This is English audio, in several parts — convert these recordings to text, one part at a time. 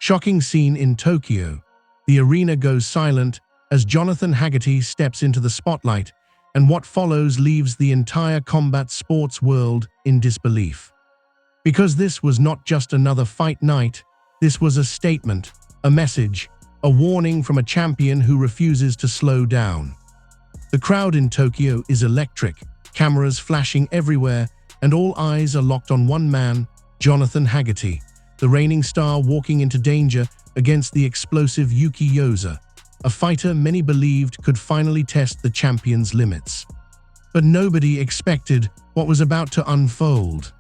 Shocking scene in Tokyo. The arena goes silent as Jonathan Haggerty steps into the spotlight, and what follows leaves the entire combat sports world in disbelief. Because this was not just another fight night, this was a statement, a message, a warning from a champion who refuses to slow down. The crowd in Tokyo is electric, cameras flashing everywhere, and all eyes are locked on one man, Jonathan Haggerty, the reigning star walking into danger against the explosive Yuki Yoza, a fighter many believed could finally test the champion's limits. But nobody expected what was about to unfold.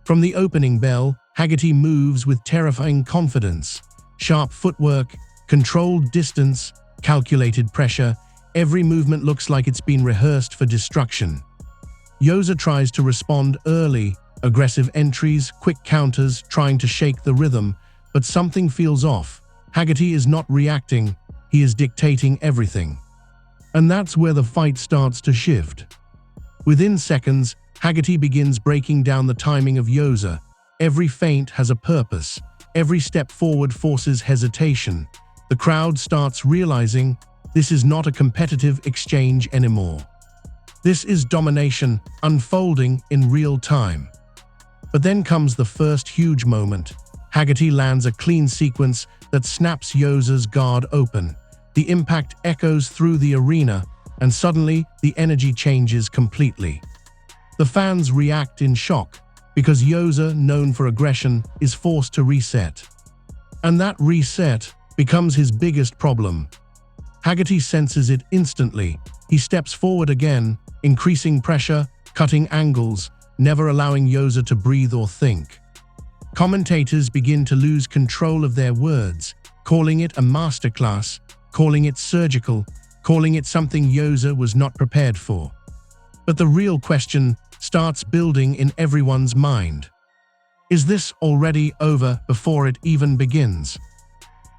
From the opening bell, Haggerty moves with terrifying confidence. Sharp footwork, controlled distance, calculated pressure, every movement looks like it's been rehearsed for destruction. Yoza tries to respond early, aggressive entries, quick counters, trying to shake the rhythm, but something feels off. Haggerty is not reacting, he is dictating everything. And that's where the fight starts to shift. Within seconds, Haggerty begins breaking down the timing of Yoza. Every feint has a purpose. Every step forward forces hesitation. The crowd starts realizing this is not a competitive exchange anymore. This is domination unfolding in real time. But then comes the first huge moment. Haggerty lands a clean sequence that snaps Yoza's guard open. The impact echoes through the arena, and suddenly the energy changes completely. The fans react in shock, because Yoza, known for aggression, is forced to reset. And that reset becomes his biggest problem. Haggerty senses it instantly. He steps forward again, increasing pressure, cutting angles, never allowing Yoza to breathe or think. Commentators begin to lose control of their words, calling it a masterclass, calling it surgical, calling it something Yoza was not prepared for. But the real question starts building in everyone's mind. Is this already over before it even begins?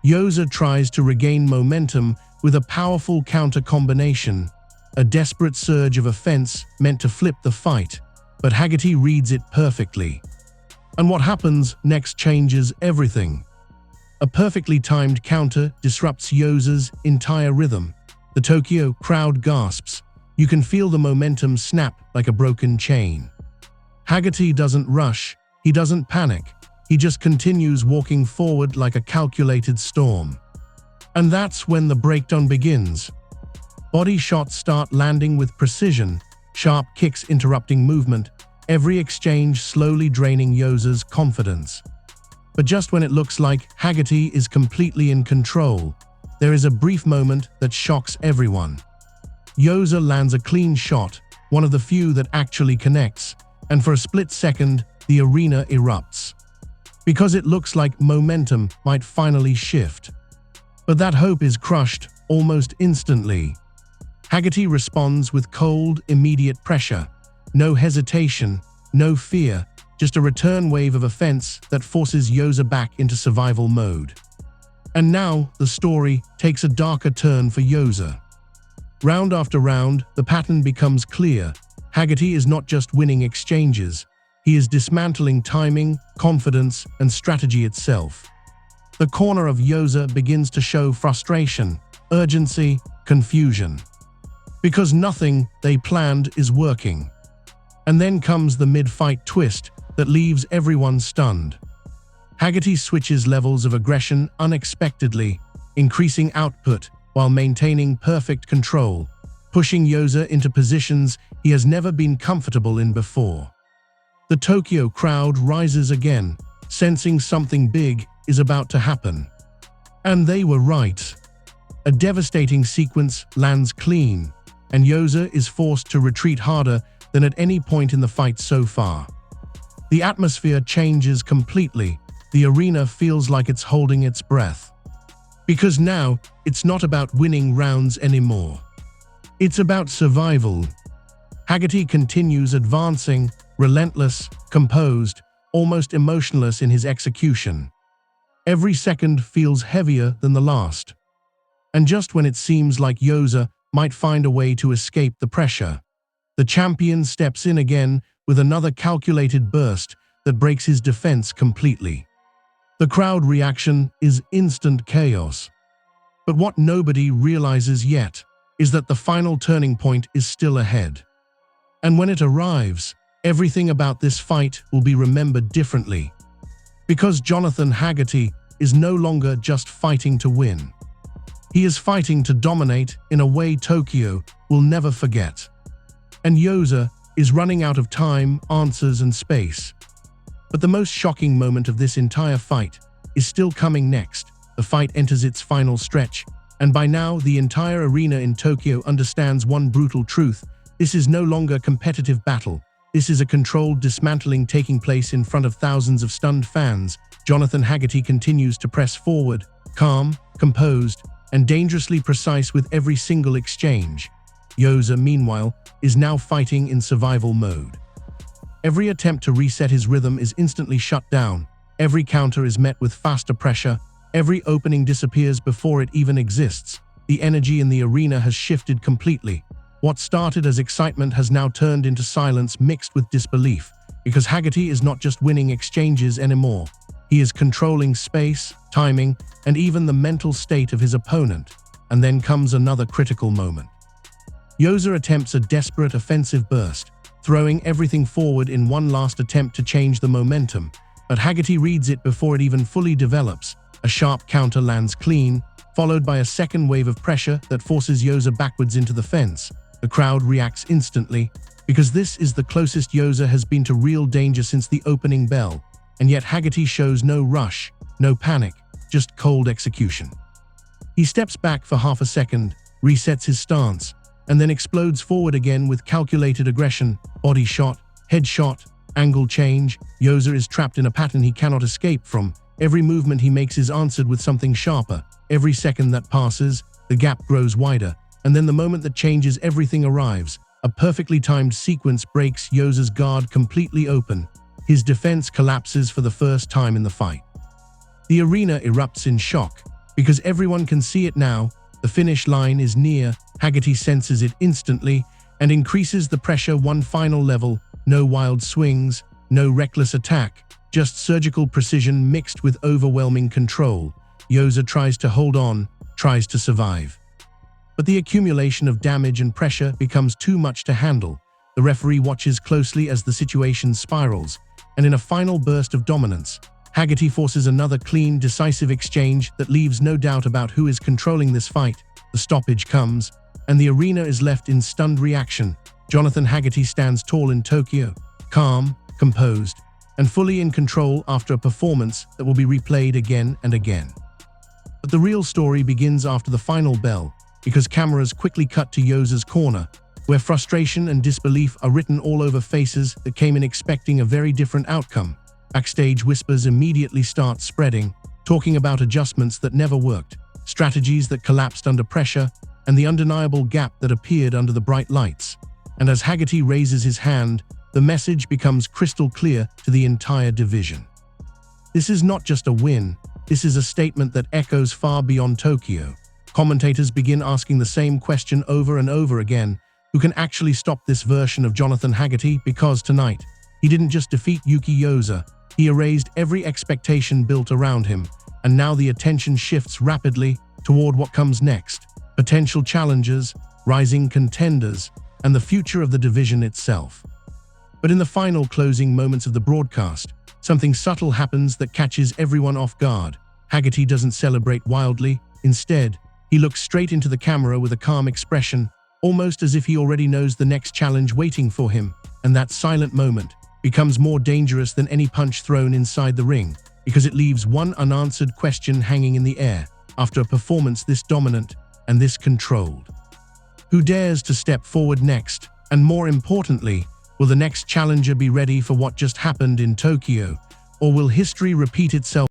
Yoza tries to regain momentum with a powerful counter combination, a desperate surge of offense meant to flip the fight, but Haggerty reads it perfectly. And what happens next changes everything. A perfectly timed counter disrupts Yoza's entire rhythm. The Tokyo crowd gasps. You can feel the momentum snap like a broken chain. Haggerty doesn't rush, he doesn't panic, he just continues walking forward like a calculated storm. And that's when the breakdown begins. Body shots start landing with precision, sharp kicks interrupting movement, every exchange slowly draining Yoza's confidence. But just when it looks like Haggerty is completely in control, there is a brief moment that shocks everyone. Yoza lands a clean shot, one of the few that actually connects, and for a split second, the arena erupts. Because it looks like momentum might finally shift. But that hope is crushed almost instantly. Haggerty responds with cold, immediate pressure. No hesitation, no fear, just a return wave of offense that forces Yoza back into survival mode. And now, the story takes a darker turn for Yoza. Round after round, the pattern becomes clear. Haggerty is not just winning exchanges, he is dismantling timing, confidence, and strategy itself. The corner of Yoza begins to show frustration, urgency, confusion. Because nothing they planned is working. And then comes the mid-fight twist that leaves everyone stunned. Haggerty switches levels of aggression unexpectedly, increasing output while maintaining perfect control, pushing Yoza into positions he has never been comfortable in before. The Tokyo crowd rises again, sensing something big is about to happen. And they were right. A devastating sequence lands clean, and Yoza is forced to retreat harder than at any point in the fight so far. The atmosphere changes completely. The arena feels like it's holding its breath. Because now, it's not about winning rounds anymore. It's about survival. Haggerty continues advancing, relentless, composed, almost emotionless in his execution. Every second feels heavier than the last. And just when it seems like Yoza might find a way to escape the pressure, the champion steps in again with another calculated burst that breaks his defense completely. The crowd reaction is instant chaos. But what nobody realizes yet is that the final turning point is still ahead. And when it arrives, everything about this fight will be remembered differently. Because Jonathan Haggerty is no longer just fighting to win. He is fighting to dominate in a way Tokyo will never forget. And Yoza is running out of time, answers, and space. But the most shocking moment of this entire fight is still coming next. The fight enters its final stretch, and by now the entire arena in Tokyo understands one brutal truth. This is no longer a competitive battle. This is a controlled dismantling taking place in front of thousands of stunned fans. Jonathan Haggerty continues to press forward, calm, composed, and dangerously precise with every single exchange. Yoza, meanwhile, is now fighting in survival mode. Every attempt to reset his rhythm is instantly shut down. Every counter is met with faster pressure. Every opening disappears before it even exists. The energy in the arena has shifted completely. What started as excitement has now turned into silence mixed with disbelief, because Haggerty is not just winning exchanges anymore. He is controlling space, timing, and even the mental state of his opponent. And then comes another critical moment. Yoza attempts a desperate offensive burst, throwing everything forward in one last attempt to change the momentum. But Haggerty reads it before it even fully develops. A sharp counter lands clean, followed by a second wave of pressure that forces Yoza backwards into the fence. The crowd reacts instantly, because this is the closest Yoza has been to real danger since the opening bell. And yet Haggerty shows no rush, no panic, just cold execution. He steps back for half a second, resets his stance, and then explodes forward again with calculated aggression. Body shot, head shot, angle change. Yoza is trapped in a pattern he cannot escape from. Every movement he makes is answered with something sharper. Every second that passes, the gap grows wider. And then the moment that changes everything arrives. A perfectly timed sequence breaks Yoza's guard completely open. His defense collapses for the first time in the fight. The arena erupts in shock, because everyone can see it now. The finish line is near. Haggerty senses it instantly and increases the pressure one final level. No wild swings, no reckless attack, just surgical precision mixed with overwhelming control. Yoza tries to hold on, tries to survive. But the accumulation of damage and pressure becomes too much to handle. The referee watches closely as the situation spirals, and in a final burst of dominance, Haggerty forces another clean, decisive exchange that leaves no doubt about who is controlling this fight. The stoppage comes, and the arena is left in stunned reaction. Jonathan Haggerty stands tall in Tokyo, calm, composed, and fully in control after a performance that will be replayed again and again. But the real story begins after the final bell, because cameras quickly cut to Yoza's corner, where frustration and disbelief are written all over faces that came in expecting a very different outcome. Backstage whispers immediately start spreading, talking about adjustments that never worked, strategies that collapsed under pressure, and the undeniable gap that appeared under the bright lights. And as Haggerty raises his hand, the message becomes crystal clear to the entire division. This is not just a win, this is a statement that echoes far beyond Tokyo. Commentators begin asking the same question over and over again: who can actually stop this version of Jonathan Haggerty? Because tonight, he didn't just defeat Yuki Yoza, he erased every expectation built around him, and now the attention shifts rapidly toward what comes next: potential challengers, rising contenders, and the future of the division itself. But in the final closing moments of the broadcast, something subtle happens that catches everyone off guard. Haggerty doesn't celebrate wildly. Instead, he looks straight into the camera with a calm expression, almost as if he already knows the next challenge waiting for him. And that silent moment becomes more dangerous than any punch thrown inside the ring, because it leaves one unanswered question hanging in the air. After a performance this dominant and this controlled, who dares to step forward next? And more importantly, will the next challenger be ready for what just happened in Tokyo? Or will history repeat itself